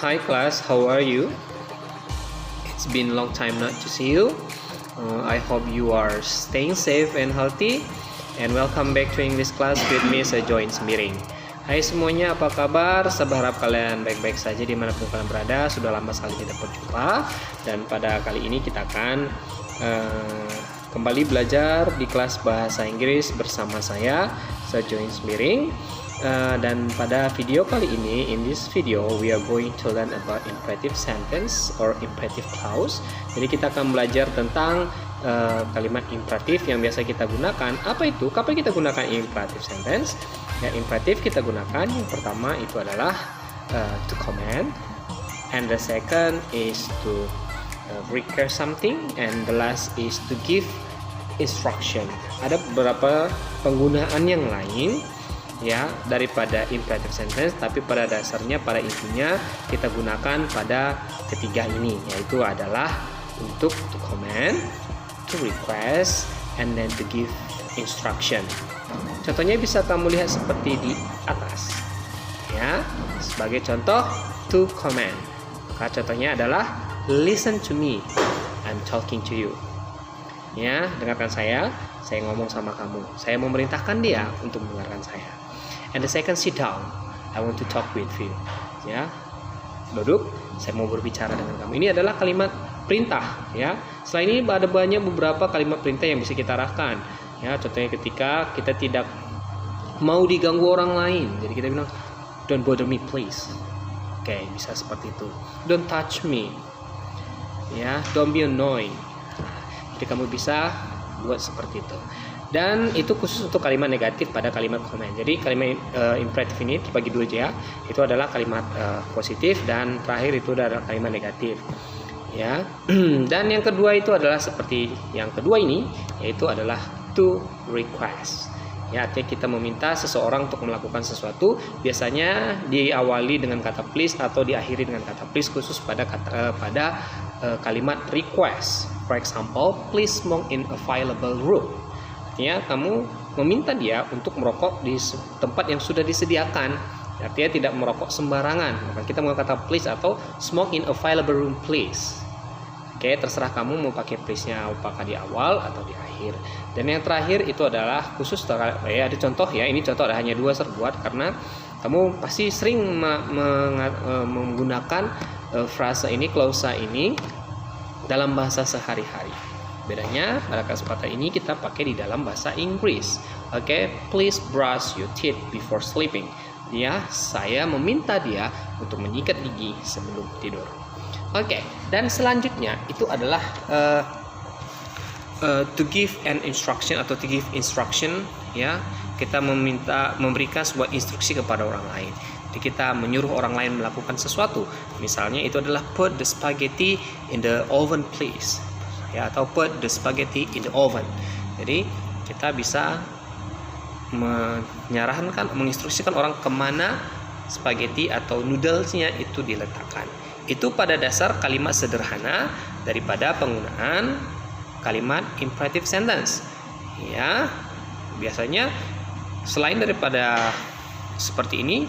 Hi class, how are you? It's been a long time not to see you. I hope you are staying safe and healthy. And welcome back to English class with me, Sejoin Semiring. Hai semuanya, apa kabar? Saya berharap kalian baik-baik saja dimanapun kalian berada. Sudah lama sekali kita berjumpa. Dan pada kali ini kita akan kembali belajar di kelas bahasa Inggris bersama saya, Sejoin Semiring. Dan pada video kali ini, in this video we are going to learn about imperative sentence or imperative clause. Jadi kita akan belajar tentang kalimat imperatif yang biasa kita gunakan. Apa itu? Kapan kita gunakan imperative sentence? Ya, imperatif kita gunakan yang pertama itu adalah to command, and the second is to require something, and the last is to give instruction. Ada beberapa penggunaan yang lain ya daripada imperative sentence, tapi pada dasarnya, pada intinya kita gunakan pada ketiga ini, yaitu adalah untuk to command, to request, and then to give instruction. Contohnya bisa kamu lihat seperti di atas ya. Sebagai contoh to command, maka contohnya adalah listen to me, I'm talking to you. Ya, dengarkan saya ngomong sama kamu. Saya memerintahkan dia untuk mendengarkan saya. And the second, sit down, I want to talk with you. Ya, duduk, saya mau berbicara dengan kamu. Ini adalah kalimat perintah. Ya, selain ini ada banyak beberapa kalimat perintah yang bisa kita arahkan. Ya, contohnya ketika kita tidak mau diganggu orang lain, jadi kita bilang don't bother me please. Oke, bisa seperti itu. Don't touch me. Ya, don't be annoying. Jadi kamu bisa buat seperti itu. Dan itu khusus untuk kalimat negatif pada kalimat command. Jadi kalimat imperatif ini terbagi dua aja. Itu adalah kalimat positif, dan terakhir itu adalah kalimat negatif. Ya. Dan yang kedua itu adalah seperti yang kedua ini, yaitu adalah to request. Ya, artinya kita meminta seseorang untuk melakukan sesuatu. Biasanya diawali dengan kata please atau diakhiri dengan kata please, khusus pada kalimat request. For example, please smoke in available room. Artinya kamu meminta dia untuk merokok di tempat yang sudah disediakan. Artinya tidak merokok sembarangan. Maka kita menggunakan kata please atau smoke in available room please. Oke, terserah kamu mau pakai please-nya apakah di awal atau di akhir. Dan yang terakhir itu adalah khusus ya, ada contoh ya. Ini contoh ada hanya dua serbuat karena kamu pasti sering menggunakan frasa ini, klausa ini dalam bahasa sehari-hari. Bedanya pada kesempatan ini kita pakai di dalam bahasa Inggris. Oke, please brush your teeth before sleeping. Ya, saya meminta dia untuk menyikat gigi sebelum tidur. Oke, dan selanjutnya itu adalah to give an instruction atau to give instruction. Ya, kita memberikan sebuah instruksi kepada orang lain. Jadi kita menyuruh orang lain melakukan sesuatu. Misalnya itu adalah put the spaghetti in the oven please. Ya, atau put the spaghetti in the oven. Jadi kita bisa menginstruksikan orang kemana spaghetti atau noodlesnya itu diletakkan. Itu pada dasar kalimat sederhana daripada penggunaan kalimat imperative sentence. Ya, biasanya selain daripada seperti ini,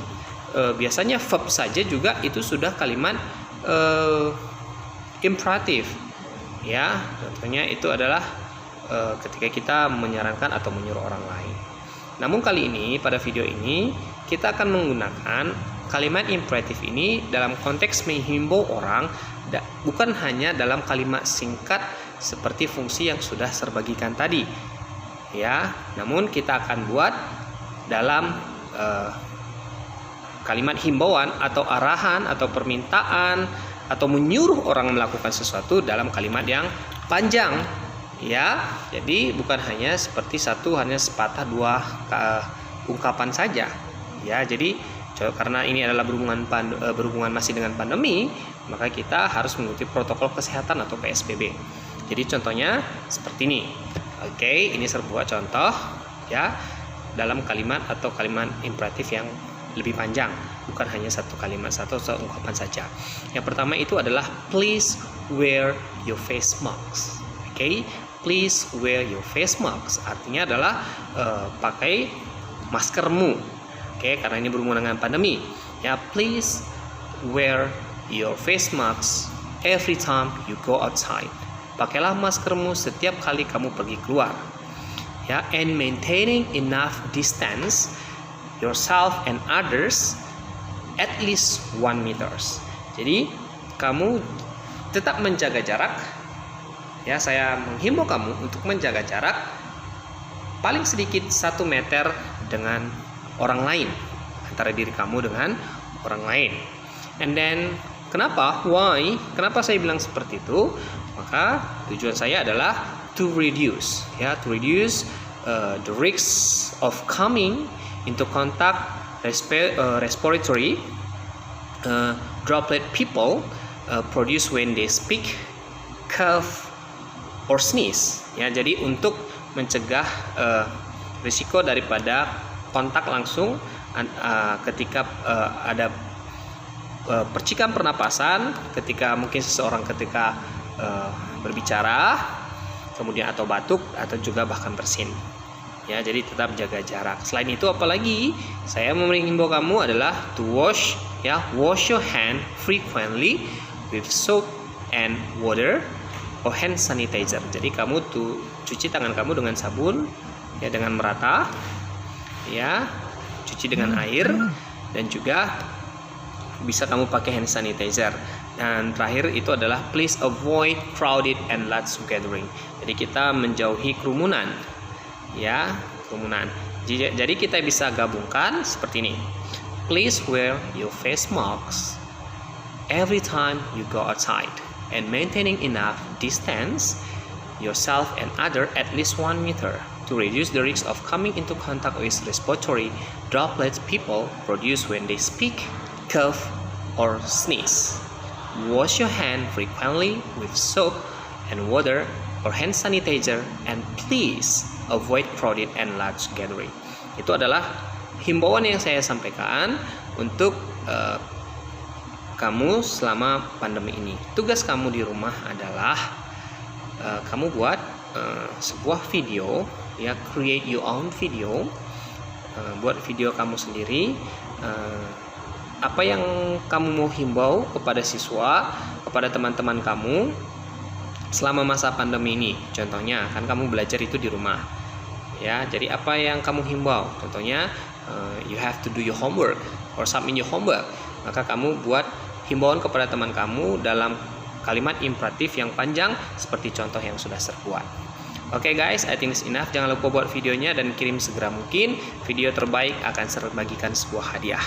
biasanya verb saja juga itu sudah kalimat imperatif. Ya, contohnya itu adalah ketika kita menyarankan atau menyuruh orang lain. Namun kali ini pada video ini kita akan menggunakan kalimat imperatif ini dalam konteks menghimbau orang, bukan hanya dalam kalimat singkat seperti fungsi yang sudah saya bagikan tadi. Ya, namun kita akan buat dalam kalimat himbauan atau arahan atau permintaan atau menyuruh orang melakukan sesuatu dalam kalimat yang panjang. Ya, jadi bukan hanya seperti hanya sepatah dua ungkapan saja. Ya, jadi karena ini adalah berhubungan masih dengan pandemi, maka kita harus mengikuti protokol kesehatan atau PSBB. Jadi contohnya seperti ini. Oke, ini sebuah contoh ya dalam kalimat atau kalimat imperatif yang lebih panjang, bukan hanya satu kalimat, satu ungkapan saja. Yang pertama itu adalah please wear your face mask. Oke, please wear your face mask artinya adalah pakai maskermu. Oke, karena ini berhubungan dengan pandemi. Ya, please wear your face mask every time you go outside. Pakailah maskermu setiap kali kamu pergi keluar. Ya, and maintaining enough distance yourself and others at least 1 meters. Jadi kamu tetap menjaga jarak. Ya, saya menghimbau kamu untuk menjaga jarak paling sedikit 1 meter dengan orang lain, antara diri kamu dengan orang lain. And then kenapa? Why? Kenapa saya bilang seperti itu? Maka tujuan saya adalah to reduce, ya, to reduce the risk of coming into contact respiratory droplet people produce when they speak, cough, or sneeze. Ya, jadi untuk mencegah risiko daripada kontak langsung ketika ada percikan pernapasan, ketika mungkin seseorang ketika berbicara, kemudian atau batuk, atau juga bahkan bersin. Ya, jadi tetap jaga jarak. Selain itu, apalagi saya menghimbau kamu adalah to wash your hand frequently with soap and water or hand sanitizer. Jadi kamu tuh cuci tangan kamu dengan sabun, ya, dengan merata, ya, cuci dengan air, dan juga bisa kamu pakai hand sanitizer. Dan terakhir itu adalah please avoid crowded and large gathering. Jadi kita menjauhi kerumunan, ya, kerumunan. Jadi kita bisa gabungkan seperti ini. Please wear your face masks every time you go outside and maintaining enough distance yourself and other at least 1 meter to reduce the risk of coming into contact with respiratory droplets people produce when they speak, cough, or sneeze. Wash your hand frequently with soap and water or hand sanitizer, and please avoid crowded and large gathering. Itu adalah himbauan yang saya sampaikan untuk kamu selama pandemi ini. Tugas kamu di rumah adalah kamu buat sebuah video, ya, create your own video, buat video kamu sendiri. Apa yang kamu mau himbau kepada siswa, kepada teman-teman kamu selama masa pandemi ini? Contohnya, kan kamu belajar itu di rumah, ya. Jadi apa yang kamu himbau? Contohnya, you have to do your homework or submit your homework. Maka kamu buat himbauan kepada teman kamu dalam kalimat imperatif yang panjang seperti contoh yang sudah saya buat. Oke, guys, I think it's enough. Jangan lupa buat videonya dan kirim segera mungkin. Video terbaik akan saya bagikan sebuah hadiah.